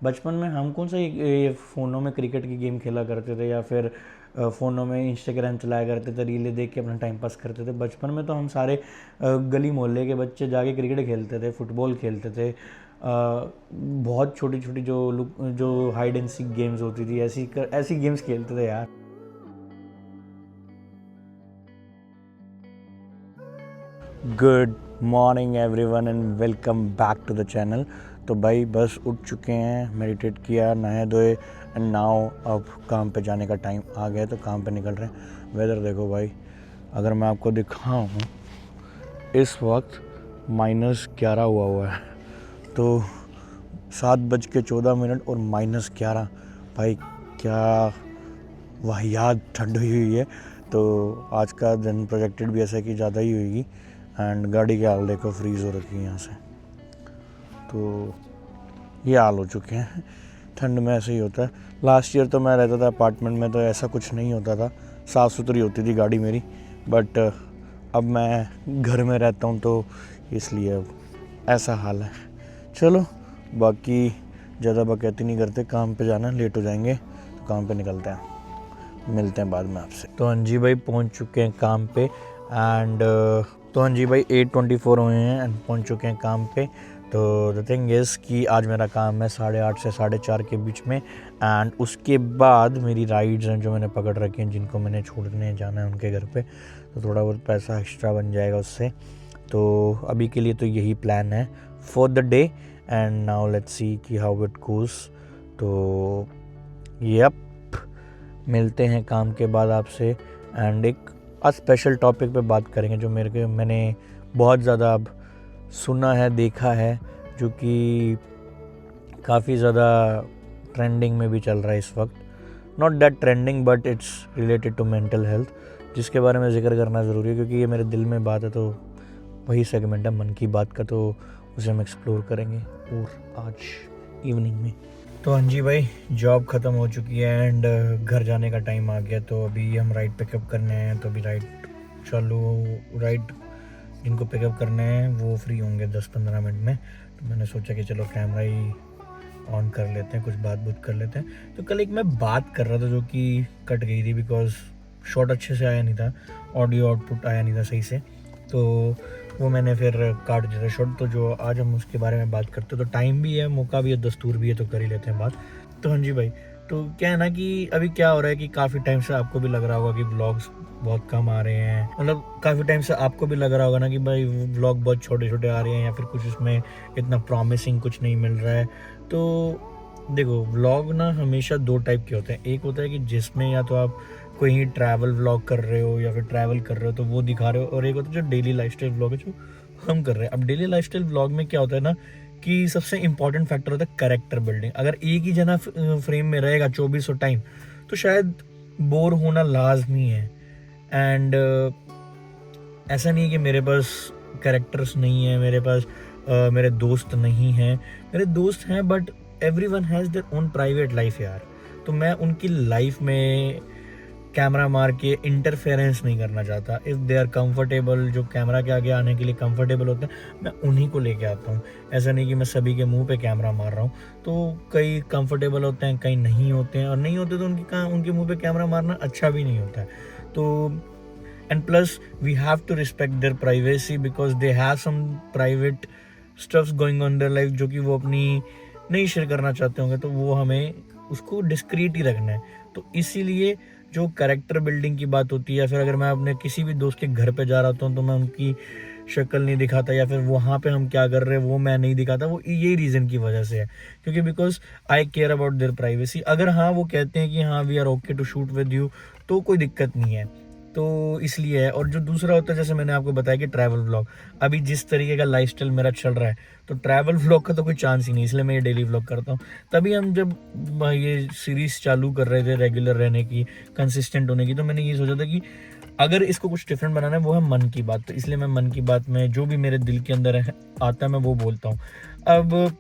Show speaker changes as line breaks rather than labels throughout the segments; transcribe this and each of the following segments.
बचपन में हम कौन सा ये फ़ोनों में क्रिकेट की गेम खेला करते थे या फिर फ़ोनों में इंस्टाग्राम चलाया करते थे, रीलें देख के अपना टाइम पास करते थे। बचपन में तो हम सारे गली मोहल्ले के बच्चे जाके क्रिकेट खेलते थे, फुटबॉल खेलते थे। बहुत छोटी छोटी जो हाइड एंड सीक गेम्स होती थी, ऐसी गेम्स खेलते थे यार। Good morning everyone and welcome back to the channel. तो भाई बस उठ चुके हैं, मेडिटेट किया, नहाए धोए एंड नाउ अब काम पे जाने का टाइम आ गया, तो काम पे निकल रहे हैं। वेदर देखो भाई, अगर मैं आपको दिखाऊं, इस वक्त -11 हुआ है। तो 7:14 और -11। भाई क्या वाहियात ठंड हुई है। तो आज का दिन प्रोजेक्टेड भी ऐसा है कि ज़्यादा ही होगी। एंड गाड़ी के हाल देखो, फ्रीज़ हो रखी है यहाँ से। तो ये हाल हो चुके हैं। ठंड में ऐसे ही होता है। लास्ट ईयर तो मैं रहता था अपार्टमेंट में, तो ऐसा कुछ नहीं होता था, साफ़ सुथरी होती थी गाड़ी मेरी। बट अब मैं घर में रहता हूँ, तो इसलिए अब ऐसा हाल है। चलो बाकी ज़्यादा बकैती नहीं करते, काम पे जाना, लेट हो जाएंगे तो काम पे निकलते हैं, मिलते हैं बाद में आपसे। तो हाँ जी भाई पहुँच चुके हैं काम पे। एंड तो हाँ जी भाई 8:24 हुए हैं एंड पहुँच चुके हैं काम पे। तो द थिंग इज़ कि आज मेरा काम है 8:30 से 4:30 के बीच में। एंड उसके बाद मेरी राइड्स हैं जो मैंने पकड़ रखी हैं, जिनको मैंने छोड़ने जाना है उनके घर पे, तो थोड़ा बहुत पैसा एक्स्ट्रा बन जाएगा उससे। तो अभी के लिए तो यही प्लान है for the day. And now let's see कि हाउ इट गोज़। तो यप, मिलते हैं काम के बाद आपसे। एंड एक स्पेशल टॉपिक पे बात करेंगे जो मैंने बहुत ज़्यादा अब सुना है, देखा है, जो कि काफ़ी ज़्यादा ट्रेंडिंग में भी चल रहा है इस वक्त। Not that trending but it's related to mental health, जिसके बारे में ज़िक्र करना ज़रूरी है क्योंकि ये मेरे दिल में बात है। तो वही सेगमेंट है मन की बात का, तो उसे हम एक्सप्लोर करेंगे और आज इवनिंग में। तो हाँ जी भाई, जॉब ख़त्म हो चुकी है एंड घर जाने का टाइम आ गया। तो अभी हम राइड पिकअप करने हैं, तो अभी राइड जिनको पिकअप करने हैं वो फ्री होंगे 10-15 मिनट में। तो मैंने सोचा कि चलो कैमरा ही ऑन कर लेते हैं, कुछ बात कर लेते हैं। तो कल एक मैं बात कर रहा था जो कि कट गई थी, बिकॉज शॉट अच्छे से आया नहीं था, ऑडियो आउटपुट आया नहीं था सही से, तो वो मैंने फिर काट दिया था शॉट। तो जो आज हम उसके बारे में बात करते हैं, तो टाइम भी है, मौका भी है, दस्तूर भी है, तो कर ही लेते हैं बात। तो हाँ जी भाई, तो क्या है ना कि अभी क्या हो रहा है कि काफ़ी टाइम से आपको भी लग रहा होगा कि व्लॉग्स बहुत कम आ रहे हैं, मतलब काफ़ी टाइम से आपको भी लग रहा होगा ना कि भाई व्लॉग बहुत छोटे छोटे आ रहे हैं या फिर कुछ उसमें इतना प्रॉमिसिंग कुछ नहीं मिल रहा है। तो देखो, व्लॉग ना हमेशा दो टाइप के होते हैं। एक होता है कि जिसमें या तो आप कोई ट्रैवल व्लॉग कर रहे हो या फिर ट्रैवल कर रहे हो तो वो दिखा रहे हो, और एक होता है जो डेली लाइफस्टाइल व्लॉग है जो हम कर रहे हैं। अब डेली लाइफस्टाइल व्लॉग में क्या होता है ना कि सबसे इंपॉर्टेंट फैक्टर होता है कैरेक्टर बिल्डिंग। अगर एक ही जना फ्रेम में रहेगा 24 टाइम तो शायद बोर होना लाजमी है। एंड ऐसा नहीं है कि मेरे पास कैरेक्टर्स नहीं है, मेरे पास मेरे दोस्त नहीं हैं, मेरे दोस्त हैं, but every one has their own private life यार। तो मैं उनकी लाइफ में कैमरा मार के इंटरफेरेंस नहीं करना चाहता। इफ़ दे आर कंफर्टेबल, जो कैमरा के आगे आने के लिए कंफर्टेबल होते हैं, मैं उन्हीं को लेके आता हूँ। ऐसा नहीं कि मैं सभी के मुंह पे कैमरा मार रहा हूँ। तो कई कंफर्टेबल होते हैं, कई नहीं होते हैं, और नहीं होते तो उनके मुंह पे कैमरा मारना अच्छा भी नहीं होता है। तो and plus we have to respect their privacy because they have some private stuffs going on in their life जो कि वो अपनी नहीं शेयर करना चाहते होंगे, तो वो हमें उसको डिस्क्रीट ही रखना है। तो इसीलिए जो कैरेक्टर बिल्डिंग की बात होती है, या फिर अगर मैं अपने किसी भी दोस्त के घर पे जा रहा हूँ तो मैं उनकी शक्ल नहीं दिखाता, या फिर वहाँ पे हम क्या कर रहे हैं वो मैं नहीं दिखाता, वो यही रीज़न की वजह से है, क्योंकि because I care about their privacy. अगर हाँ वो कहते हैं कि हाँ we are okay to shoot with you, तो कोई दिक्कत नहीं है, तो इसलिए है। और जो दूसरा होता है, जैसे मैंने आपको बताया कि ट्रैवल व्लॉग, अभी जिस तरीके का लाइफस्टाइल मेरा चल रहा है, तो ट्रैवल व्लॉग का तो कोई चांस ही नहीं, इसलिए मैं ये डेली व्लॉग करता हूँ। तभी हम जब ये सीरीज़ चालू कर रहे थे रेगुलर रहने की, कंसिस्टेंट होने की, तो मैंने ये सोचा था कि अगर इसको कुछ डिफरेंट बनाना है, वो है मन की बात। तो इसलिए मैं मन की बात में जो भी मेरे दिल के अंदर आता है मैं वो बोलता हूँ। अब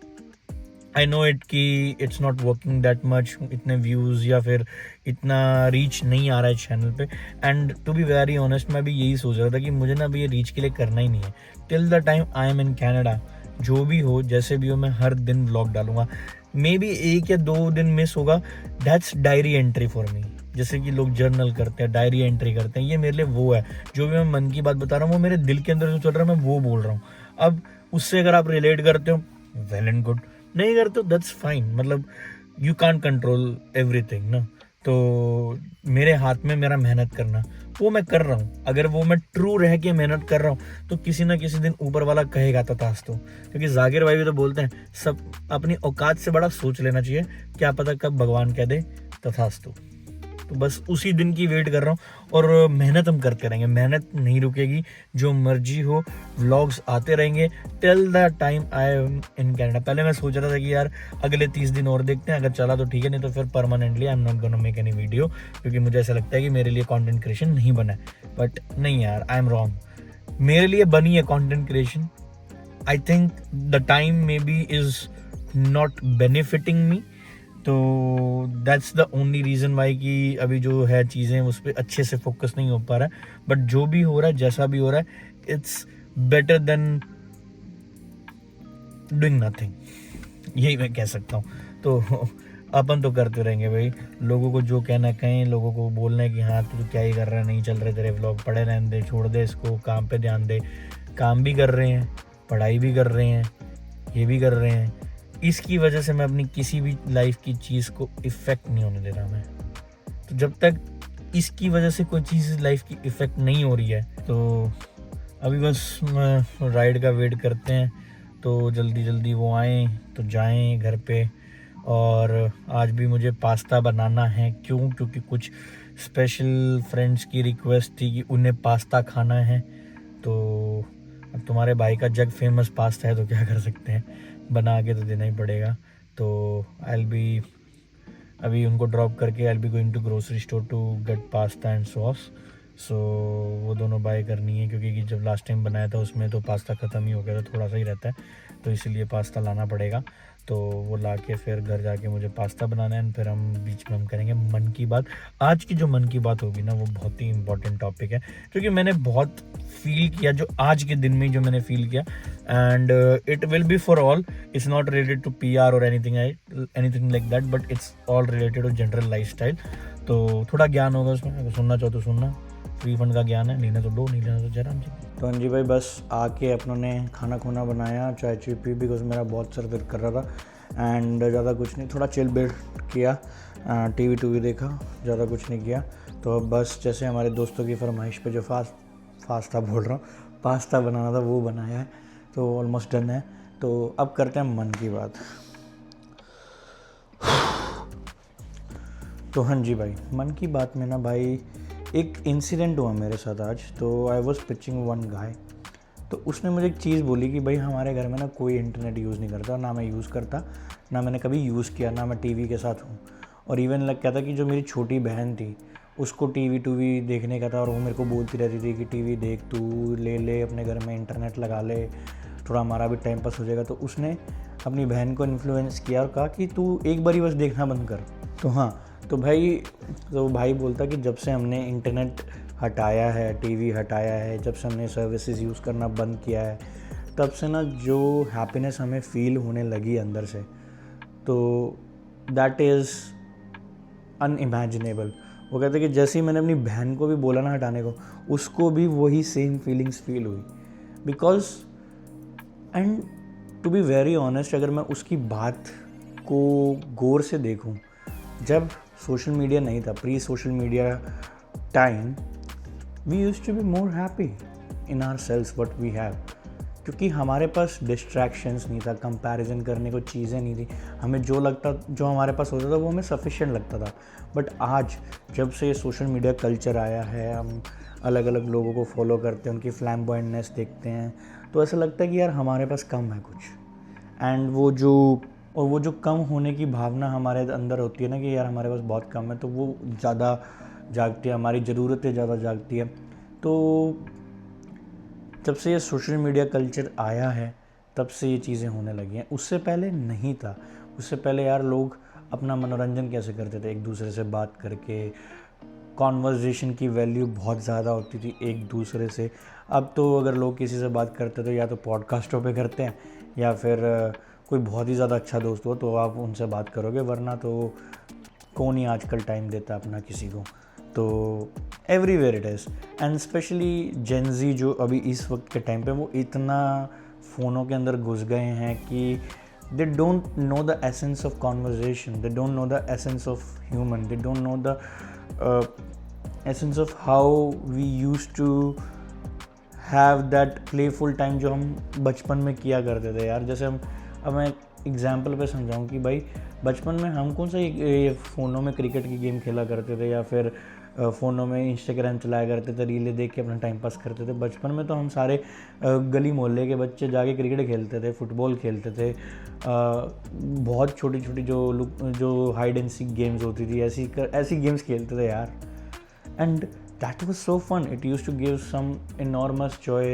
आई नो इट कि it's not working that much, इतने व्यूज़ या फिर इतना रीच नहीं आ रहा है चैनल पे। And to be very honest, मैं भी यही सोच रहा था कि मुझे ना अभी ये रीच के लिए करना ही नहीं है। Till the time I am in Canada, जो भी हो जैसे भी हो, मैं हर दिन व्लॉग डालूंगा। मे बी 1 या 2 दिन मिस होगा, that's diary entry for me. जैसे कि लोग जर्नल करते हैं, डायरी एंट्री करते हैं, ये मेरे लिए वो है। जो भी मैं मन की बात बता रहा हूँ वो मेरे दिल के अंदर जो चल रहा है मैं वो बोल रहा हूँ। अब उससे अगर आप रिलेट करते हो वेल एंड गुड, नहीं करते हो दैट्स फाइन। मतलब यू कांट कंट्रोल एवरीथिंग ना। तो मेरे हाथ में मेरा मेहनत करना, वो मैं कर रहा हूँ। अगर वो मैं ट्रू रह के मेहनत कर रहा हूँ तो किसी ना किसी दिन ऊपर वाला कहेगा तथास्तु। क्योंकि जाकिर भाई भी तो बोलते हैं सब अपनी औकात से बड़ा सोच लेना चाहिए, क्या पता कब भगवान कह दे तथास्तु। तो बस उसी दिन की वेट कर रहा हूँ और मेहनत हम करते रहेंगे, मेहनत नहीं रुकेगी, जो मर्जी हो व्लॉग्स आते रहेंगे till the time I am in Canada. पहले मैं सोच रहा था कि यार अगले 30 दिन और देखते हैं, अगर चला तो ठीक है, नहीं तो फिर permanently I am not gonna make any video, क्योंकि मुझे ऐसा लगता है कि मेरे लिए कंटेंट क्रिएशन नहीं बना है। बट नहीं यार, आई एम रॉन्ग, मेरे लिए बनी है content creation. I think the time may be is not benefiting me, तो that's the only reason why कि अभी जो है चीज़ें उस पर अच्छे से फोकस नहीं हो पा रहा है। बट जो भी हो रहा है, जैसा भी हो रहा है, it's better than doing nothing, यही मैं कह सकता हूँ। तो अपन तो करते रहेंगे भाई, लोगों को जो कहना कहें, लोगों को बोलना है कि हाँ तू क्या ही कर रहा है, नहीं चल रहे तेरे व्लॉग, पड़े रहने दे, छोड़ दे इसको, काम पे ध्यान दे। काम भी कर रहे हैं, पढ़ाई भी कर रहे हैं, ये भी कर रहे हैं। इसकी वजह से मैं अपनी किसी भी लाइफ की चीज़ को इफ़ेक्ट नहीं होने दे रहा मैं। तो जब तक इसकी वजह से कोई चीज़ लाइफ की इफ़ेक्ट नहीं हो रही है, तो अभी बस राइड का वेट करते हैं। तो जल्दी जल्दी वो आएँ तो जाएं घर पे। और आज भी मुझे पास्ता बनाना है। क्यों? क्योंकि कुछ स्पेशल फ्रेंड्स की रिक्वेस्ट थी कि उन्हें पास्ता खाना है। तो अब तुम्हारे भाई का जग फेमस पास्ता है तो क्या कर सकते हैं, बना के तो देना ही पड़ेगा। तो आई विल बी अभी उनको ड्रॉप करके I will be going to grocery store to get pasta and sauce. So वो दोनों बाय करनी है, क्योंकि जब लास्ट टाइम बनाया था उसमें तो पास्ता ख़त्म ही हो गया था, थोड़ा सा ही रहता है, तो इसीलिए पास्ता लाना पड़ेगा। तो वो ला के फिर घर जाके मुझे पास्ता बनाना है, फिर हम बीच में हम करेंगे मन की बात। आज की जो मन की बात होगी ना, वो बहुत ही इंपॉर्टेंट टॉपिक है, क्योंकि मैंने बहुत फील किया जो आज के दिन में जो मैंने फील किया। And it will be for all, it's not related to PR और anything like that, but it's all related to general lifestyle. तो थोड़ा ज्ञान होगा उसमें, अगर सुनना चाहो तो सुनना, फ्री फंड का ज्ञान है, लेना तो लो, नहीं लेना तो जरा जी। तो हाँ जी भाई, बस आके अपनों ने खाना खुना बनाया, चाय चुई पी, बिकॉज मेरा बहुत सर दर्द कर रहा था। एंड ज़्यादा कुछ नहीं, थोड़ा चिल बेट किया, TV टूवी देखा, ज़्यादा कुछ नहीं किया। तो अब बस जैसे हमारे दोस्तों की फरमाइश पे जो पास्ता बोल रहा हूँ, पास्ता बनाना था वो बनाया है, तो ऑलमोस्ट डन है। तो अब करते हैं मन की बात। तो हाँ जी भाई, मन की बात में ना भाई एक इंसिडेंट हुआ मेरे साथ आज। तो I was pitching one guy, तो उसने मुझे एक चीज़ बोली कि भाई हमारे घर में ना कोई इंटरनेट यूज़ नहीं करता, ना मैं यूज़ करता, ना मैंने कभी यूज़ किया, ना मैं TV के साथ हूँ। और इवन लग कहता कि जो मेरी छोटी बहन थी उसको TV टूवी देखने का था, और वो मेरे को बोलती रहती थी कि TV देख, तू ले अपने घर में इंटरनेट लगा ले, थोड़ा हमारा भी टाइम पास हो जाएगा। तो उसने अपनी बहन को इन्फ्लुएंस किया और कहा कि तू एक बारी बस देखना बंद कर। तो हाँ, तो भाई बोलता कि जब से हमने इंटरनेट हटाया है, TV हटाया है, जब से हमने सर्विसेज यूज़ करना बंद किया है, तब से ना जो हैप्पीनेस हमें फील होने लगी अंदर से, तो दैट इज़ अनइमेजिनेबल। वो कहते कि जैसे ही मैंने अपनी बहन को भी बोला ना हटाने को, उसको भी वही सेम फीलिंग्स फील हुई। Because and to be very honest, अगर मैं उसकी बात को गौर से देखूं, जब सोशल मीडिया नहीं था, pre social media time, we used to be more happy in ourselves what we have, क्योंकि हमारे पास डिस्ट्रैक्शंस नहीं था, कंपैरिजन करने को चीज़ें नहीं थी, हमें जो हमारे पास होता था वो हमें सफिशिएंट लगता था। बट आज जब से सोशल मीडिया कल्चर आया है, हम अलग अलग लोगों को फॉलो करते हैं, उनकी फ्लैम्बॉयंटनेस देखते हैं, तो ऐसा लगता है कि यार हमारे पास कम है कुछ। एंड वो जो कम होने की भावना हमारे अंदर होती है ना कि यार हमारे पास बहुत कम है, तो वो ज़्यादा जागती है, हमारी ज़रूरतें ज़्यादा जागती है। तो जब से ये सोशल मीडिया कल्चर आया है तब से ये चीज़ें होने लगी हैं, उससे पहले नहीं था। उससे पहले यार लोग अपना मनोरंजन कैसे करते थे, एक दूसरे से बात करके, कॉन्वर्जेशन की वैल्यू बहुत ज़्यादा होती थी एक दूसरे से। अब तो अगर लोग किसी से बात करते तो या तो पॉडकास्टों पे करते हैं, या फिर कोई बहुत ही ज़्यादा अच्छा दोस्त हो तो आप उनसे बात करोगे, वरना तो कौन ही आजकल टाइम देता है अपना किसी को। तो everywhere it is, and specially Gen Z जो अभी इस वक्त के टाइम पे वो इतना फ़ोनों के अंदर घुस गए हैं कि they don't know the essence of conversation, they don't know the essence of human, they don't know the essence of how we used to have that playful time जो हम बचपन में किया करते थे यार। जैसे हम, अब मैं एग्जाम्पल पे समझाऊँ कि भाई बचपन में हम कौन सा ये फ़ोनों में क्रिकेट की गेम खेला करते थे या फिर फ़ोनों में इंस्टाग्राम चलाया करते थे, रीलें देख के अपना टाइम पास करते थे। बचपन में तो हम सारे गली मोहल्ले के बच्चे जाके क्रिकेट खेलते थे, फुटबॉल खेलते थे, बहुत छोटी छोटी जो हाइड एंड सीक गेम्स होती थी, ऐसी गेम्स खेलते थे यार। And that was so fun, it used to give some enormous joy,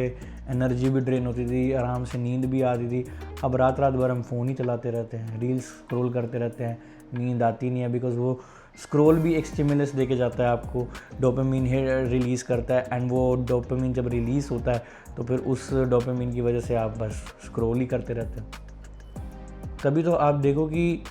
energy भी ड्रेन होती थी, आराम से नींद भी आती थी। अब रात भर हम फ़ोन ही चलाते रहते हैं, रील्स स्क्रॉल करते रहते हैं, नींद आती नहीं है, बिकॉज वो स्क्रॉल भी एक स्टिमुलस दे के जाता है आपको, डोपामिन रिलीज़ करता है, एंड वो डोपामिन जब रिलीज़ होता है तो फिर उस डोपामिन की वजह से आप बस स्क्रॉल ही करते रहते हैं। तभी तो आप देखो कि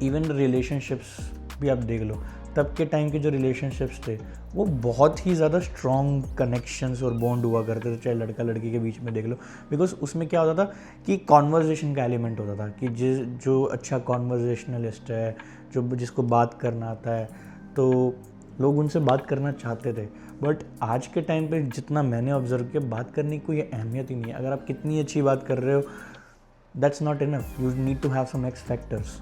इवन रिलेशनशिप्स भी आप देख लो, तब के टाइम के जो रिलेशनशिप्स थे वो बहुत ही ज़्यादा स्ट्रॉन्ग कनेक्शंस और बॉन्ड हुआ करते थे, चाहे लड़का लड़की के बीच में देख लो। बिकॉज उसमें क्या होता था कि कॉन्वर्जेशन का एलिमेंट होता था कि जो अच्छा कॉन्वर्जेशनलिस्ट है, जिसको बात करना आता है, तो लोग उनसे बात करना चाहते थे। बट आज के टाइम पे जितना मैंने ऑब्जर्व किया, बात करने की कोई अहमियत ही नहीं है। अगर आप कितनी अच्छी बात कर रहे हो, that's not enough, you need to have some X factors.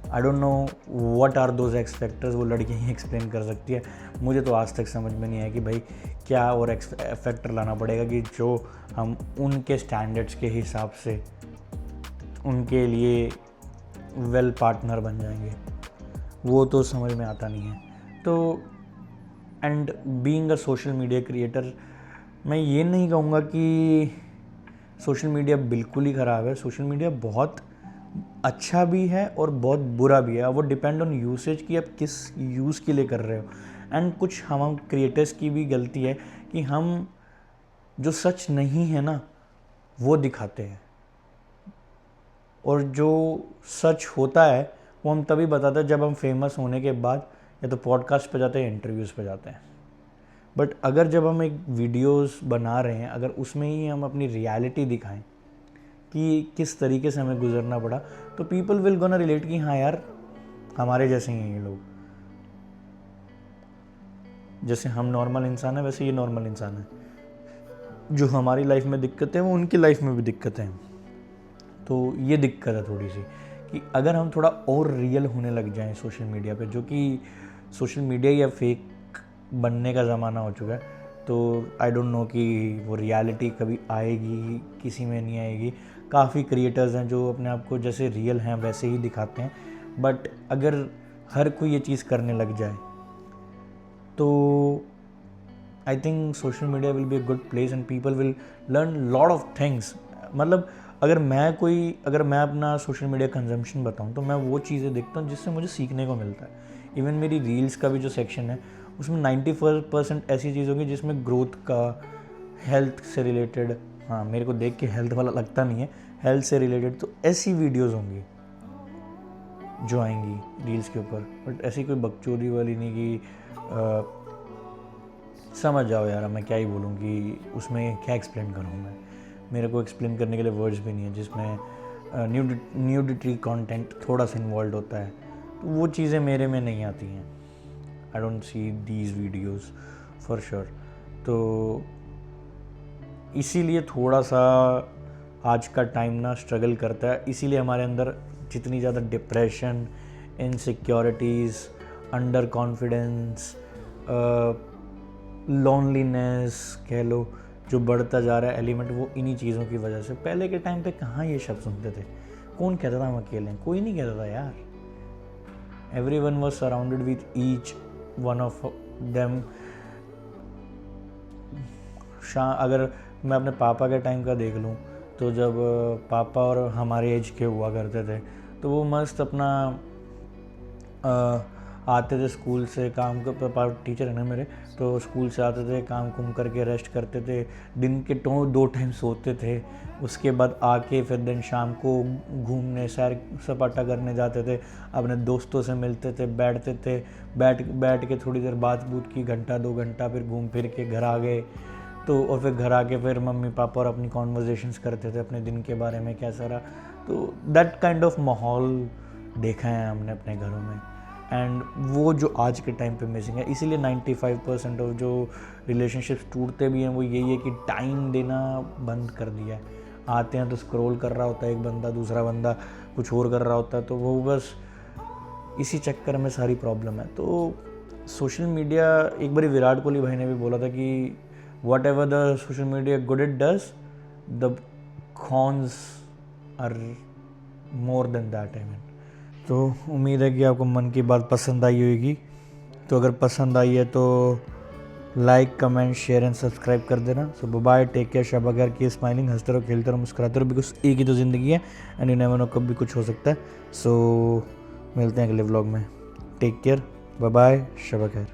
I don't know what are those X factors, वो लड़कियाँ ही एक्सप्लेन कर सकती है। मुझे तो आज तक समझ में नहीं आया कि भाई क्या और एक्स फैक्टर लाना पड़ेगा कि जो हम उनके स्टैंडर्ड्स के हिसाब से उनके लिए वेल पार्टनर बन जाएंगे, वो तो समझ में आता नहीं है। तो and being a social media creator, मैं ये नहीं कहूँगा कि सोशल मीडिया बिल्कुल ही ख़राब है। सोशल मीडिया बहुत अच्छा भी है और बहुत बुरा भी है, वो डिपेंड ऑन यूसेज कि आप किस यूज़ के लिए कर रहे हो। एंड कुछ हम क्रिएटर्स की भी गलती है कि हम जो सच नहीं है ना वो दिखाते हैं, और जो सच होता है वो हम तभी बताते हैं जब हम फेमस होने के बाद या तो पॉडकास्ट पे जाते हैं, इंटरव्यूज़ पे जाते हैं। बट अगर जब हम एक वीडियोस बना रहे हैं, अगर उसमें ही हम अपनी रियलिटी दिखाएं कि किस तरीके से हमें गुजरना पड़ा, तो पीपल विल गोना रिलेट कि हाँ यार हमारे जैसे ही हैं ये लोग, जैसे हम नॉर्मल इंसान हैं वैसे ये नॉर्मल इंसान है। जो हमारी लाइफ में दिक्कतें हैं वो उनकी लाइफ में भी दिक्कतें हैं। तो ये दिक्कत है थोड़ी सी कि अगर हम थोड़ा और रियल होने लग जाएं सोशल मीडिया पे, जो कि सोशल मीडिया या फेक बनने का ज़माना हो चुका है, तो आई डोंट नो कि वो रियलिटी कभी आएगी, किसी में नहीं आएगी। काफ़ी क्रिएटर्स हैं जो अपने आप को जैसे रियल हैं वैसे ही दिखाते हैं, बट अगर हर कोई ये चीज़ करने लग जाए तो I think social media will be a good place and people will learn lot of things. मतलब अगर मैं अपना सोशल मीडिया कंजम्पशन बताऊं तो मैं वो चीज़ें देखता हूँ जिससे मुझे सीखने को मिलता है। इवन मेरी रील्स का भी जो सेक्शन है उसमें 94% ऐसी चीज़ होगी जिसमें ग्रोथ का, हेल्थ से रिलेटेड, हाँ मेरे को देख के हेल्थ वाला लगता नहीं है, हेल्थ से रिलेटेड तो ऐसी वीडियोस होंगी जो आएंगी रील्स के ऊपर। बट ऐसी कोई बकचोदी वाली नहीं कि समझ जाओ यार, मैं क्या ही बोलूँ कि उसमें क्या एक्सप्लेन करूँ मैं, मेरे को एक्सप्लेन करने के लिए वर्ड्स भी नहीं है। जिसमें न्यूडिटी कंटेंट थोड़ा सा इन्वॉल्व होता है, तो वो चीज़ें मेरे में नहीं आती हैं। I don't see these videos for sure. तो इसीलिए थोड़ा सा आज का टाइम ना स्ट्रगल करता है, इसीलिए हमारे अंदर जितनी ज़्यादा depression, insecurities, under confidence, loneliness कह लो, जो बढ़ता जा रहा है एलिमेंट, वो इन्हीं चीज़ों की वजह से। पहले के टाइम पे कहाँ ये शब्द सुनते थे, कौन कहता था हम अकेले हैं, कोई नहीं कहता था यार। Everyone was surrounded with each one of them. अगर मैं अपने पापा के टाइम का देख लूँ तो जब पापा और हमारे एज के हुआ करते थे तो वो मस्त अपना आते थे स्कूल से, काम का पापा टीचर है ना मेरे, तो स्कूल से आते थे, काम कुम करके रेस्ट करते थे, दिन के 2 टाइम सोते थे, उसके बाद आके फिर दिन शाम को घूमने सैर सपाटा करने जाते थे, अपने दोस्तों से मिलते थे, बैठते थे, बैठ के थोड़ी देर बात बूत की, घंटा 2 घंटा, फिर घूम फिर के घर आ गए। तो और फिर घर आके फिर मम्मी पापा और अपनी कॉन्वर्जेशंस करते थे अपने दिन के बारे में, कैसा रहा। तो दैट काइंड ऑफ माहौल देखा है हमने अपने घरों में, एंड वो जो आज के टाइम पे मिसिंग है। इसीलिए 95% ऑफ जो रिलेशनशिप्स टूटते भी हैं वो यही है कि टाइम देना बंद कर दिया है। आते हैं तो स्क्रॉल कर रहा होता है एक बंदा, दूसरा बंदा कुछ और कर रहा होता है, तो वो बस इसी चक्कर में सारी प्रॉब्लम है। तो सोशल मीडिया, एक बार विराट कोहली भाई ने भी बोला था कि whatever the social media good it does, the cons are more than that. I mean, तो उम्मीद है कि आपको मन की बात पसंद आई होगी। तो अगर पसंद आई है तो like, comment, share and subscribe कर देना। सो बाय, टेक केयर, शब अगर की स्माइलिंग, हंसते रहो, खेलते रहो, मुस्कुराते रहो, बिकॉज एक ही तो ज़िंदगी है एंड यू नेवर नो कब भी कुछ हो सकता है। सो मिलते हैं अगले व्लॉग में। टेक केयर, बाय बाय, शब अगर।